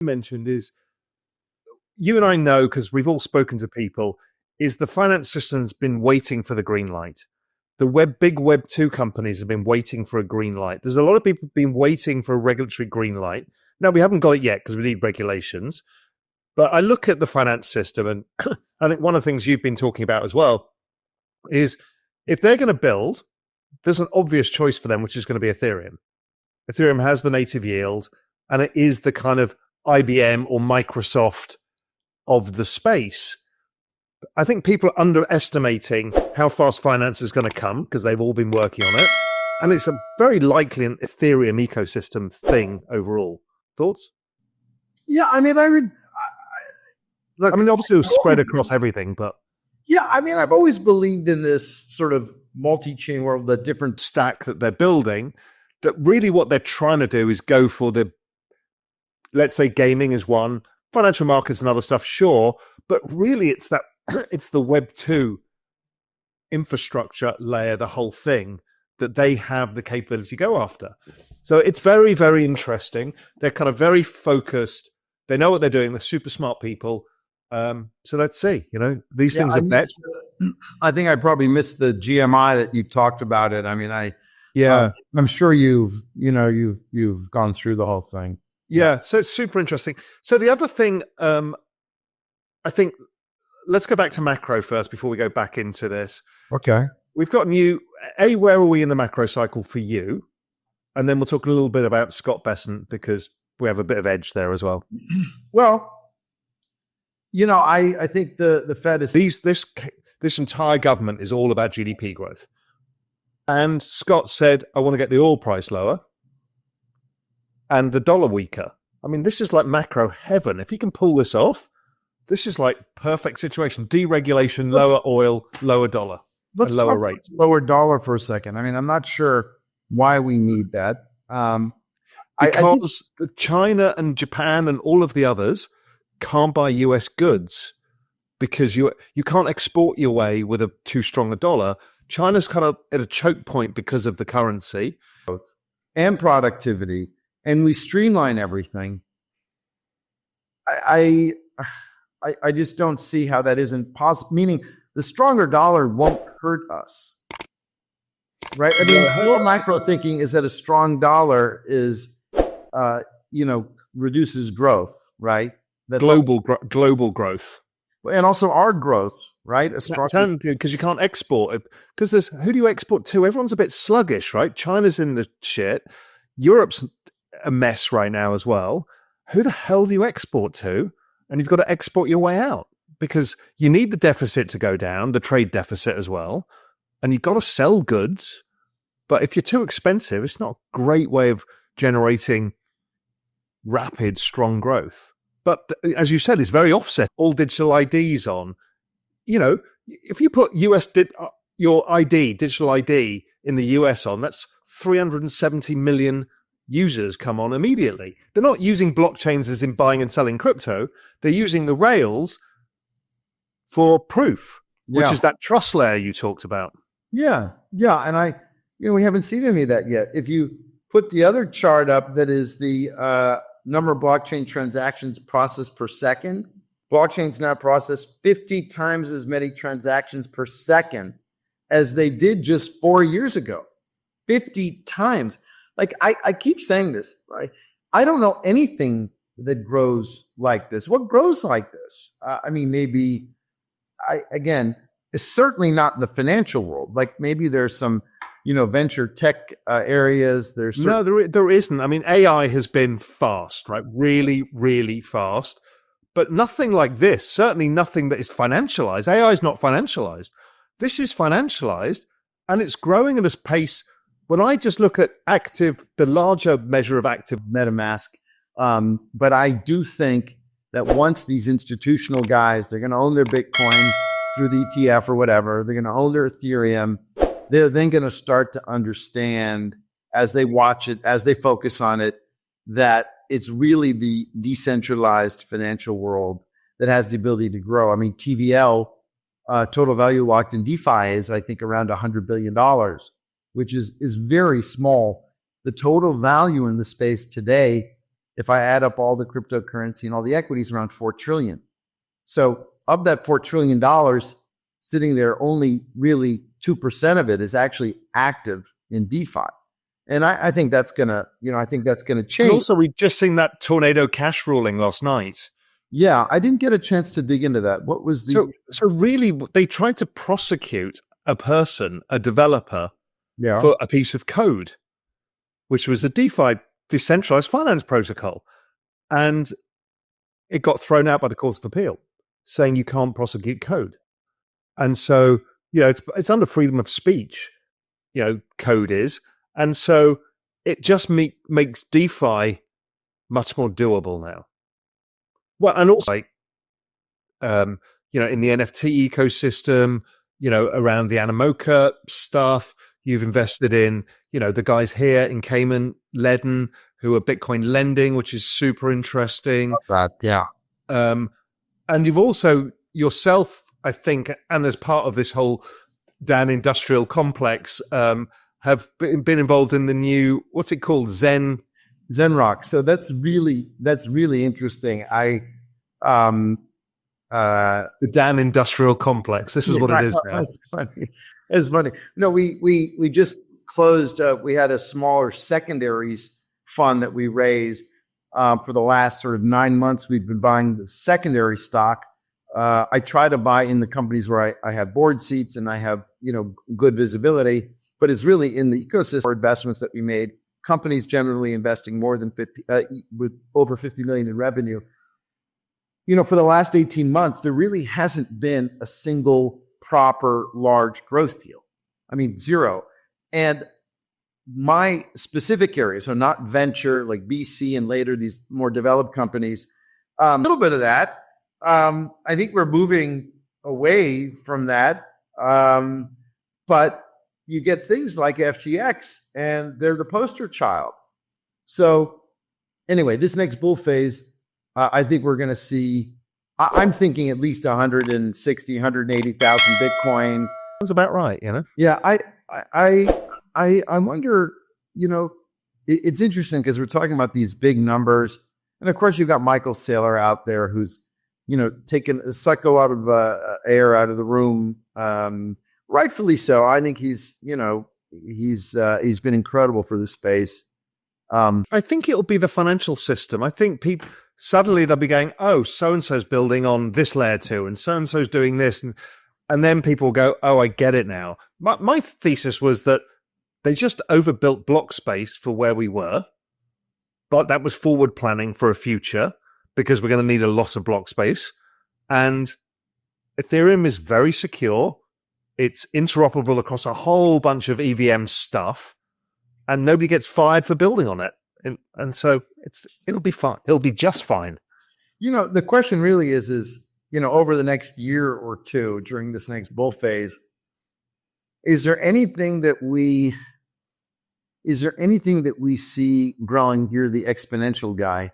mentioned is you and I know because we've all spoken to people is the finance system's been waiting for the green light. The big Web 2 companies have been waiting for a green light. There's a lot of people been waiting for a regulatory green light. Now, we haven't got it yet because we need regulations. But I look at the finance system, and I think one of the things you've been talking about as well is if they're going to build, there's an obvious choice for them, which is going to be Ethereum. Ethereum has the native yield, and it is the kind of IBM or Microsoft of the space. I think people are underestimating how fast finance is going to come because they've all been working on it. And it's a very likely an Ethereum ecosystem thing overall. Thoughts? Yeah, I mean, look, I mean, obviously it'll spread across everything, but... Yeah, I mean, I've always believed in this sort of multi-chain world, the different stack that they're building, that really what they're trying to do is go for the, let's say gaming is one, financial markets and other stuff, sure, but really it's the Web 2 infrastructure layer, the whole thing, that they have the capability to go after. So it's very, very interesting. They're kind of very focused. They know what they're doing. They're super smart people. So let's see, these things are bet. I think I probably missed the GMI that you talked about it. I mean, I'm sure you've gone through the whole thing. Yeah. So it's super interesting. So the other thing, I think, let's go back to macro first before we go back into this. Okay. We've got where are we in the macro cycle for you? And then we'll talk a little bit about Scott Bessent because we have a bit of edge there as well. Well, I think the Fed is... This entire government is all about GDP growth. And Scott said, I want to get the oil price lower and the dollar weaker. I mean, this is like macro heaven. If he can pull this off, this is like perfect situation. Deregulation, lower oil, lower dollar, let's lower rate. Lower dollar for a second. I mean, I'm not sure why we need that. Because China and Japan and all of the others can't buy US goods because you can't export your way with a too strong a dollar. China's kind of at a choke point because of the currency. And productivity. And we streamline everything. I just don't see how that isn't possible. Meaning the stronger dollar won't hurt us. Right? I mean, your macro thinking is that a strong dollar is, reduces growth, right? That's global growth. And also our growth, right? Because you can't export it. Because who do you export to? Everyone's a bit sluggish, right? China's in the shit. Europe's a mess right now as well. Who the hell do you export to? And you've got to export your way out because you need the deficit to go down, the trade deficit as well. And you've got to sell goods. But if you're too expensive, it's not a great way of generating rapid, strong growth. But as you said, it's very offset. All digital IDs on. If you put your digital ID in the US on, that's 370 million users come on immediately. They're not using blockchains as in buying and selling crypto. They're using the rails for proof, which is that trust layer you talked about. Yeah. Yeah. And we haven't seen any of that yet. If you put the other chart up, that is the number of blockchain transactions processed per second. Blockchains now process 50 times as many transactions per second as they did just 4 years ago. 50 times. Like I keep saying this, right? I don't know anything that grows like this. What grows like this? Maybe it's certainly not in the financial world. Like maybe there's some, venture tech areas. There isn't. I mean, AI has been fast, right? Really, really fast, but nothing like this. Certainly nothing that is financialized. AI is not financialized. This is financialized, and it's growing at a pace. When I just look at the larger measure of active MetaMask, but I do think that once these institutional guys, they're going to own their Bitcoin through the ETF or whatever, they're going to own their Ethereum. They're then going to start to understand as they watch it, as they focus on it, that it's really the decentralized financial world that has the ability to grow. I mean, TVL, total value locked in DeFi, is, I think, around $100 billion, which is very small. The total value in the space today if I add up all the cryptocurrency and all the equities, around $4 trillion. So of that $4 trillion sitting there, only really 2% of it is actually active in DeFi. And I think that's gonna, I think that's gonna change. And also, we've just seen that tornado cash ruling last night. Yeah, I didn't get a chance to dig into that. What was the so really they tried to prosecute a person, a developer, for a piece of code, which was the DeFi decentralized finance protocol, and it got thrown out by the Court of Appeal, saying you can't prosecute code. And so, it's under freedom of speech, code is. And so it just makes DeFi much more doable now. Well, and also, in the NFT ecosystem, around the Animoca stuff, you've invested in, the guys here in Cayman, Ledden, who are Bitcoin lending, which is super interesting. Yeah. And you've also yourself, I think, and as part of this whole Dan industrial complex, have been involved in the new, what's it called? Zenrock. So that's really interesting. The Dan industrial complex. This is what it is now. That's funny. It's funny. No, we just closed. We had a smaller secondaries fund that we raised for the last sort of 9 months. We've been buying the secondary stock. I try to buy in the companies where I have board seats and I have good visibility. But it's really in the ecosystem investments that we made. Companies generally investing more than 50, with over 50 million in revenue. For the last 18 months, there really hasn't been a single proper large growth deal. I mean, zero. And my specific area, so not venture like BC and later these more developed companies, a little bit of that. I think we're moving away from that. But you get things like FTX, and they're the poster child. So anyway, this next bull phase, I think we're going to see, I'm thinking at least 160, 180,000 Bitcoin. That's about right, Yeah, I wonder, it's interesting because we're talking about these big numbers. And of course, you've got Michael Saylor out there who's, sucked a lot of air out of the room. Rightfully so. I think he's been incredible for this space. I think it'll be the financial system. I think people suddenly they'll be going, oh, so-and-so's building on this layer 2 and so-and-so's doing this. And then people will go, oh, I get it now. My thesis was that they just overbuilt block space for where we were, but that was forward planning for a future because we're going to need a lot of block space. And Ethereum is very secure. It's interoperable across a whole bunch of EVM stuff, and nobody gets fired for building on it. And so it'll be fine. It'll be just fine. The question really is, over the next year or two during this next bull phase, is there anything that we see growing? You're the exponential guy.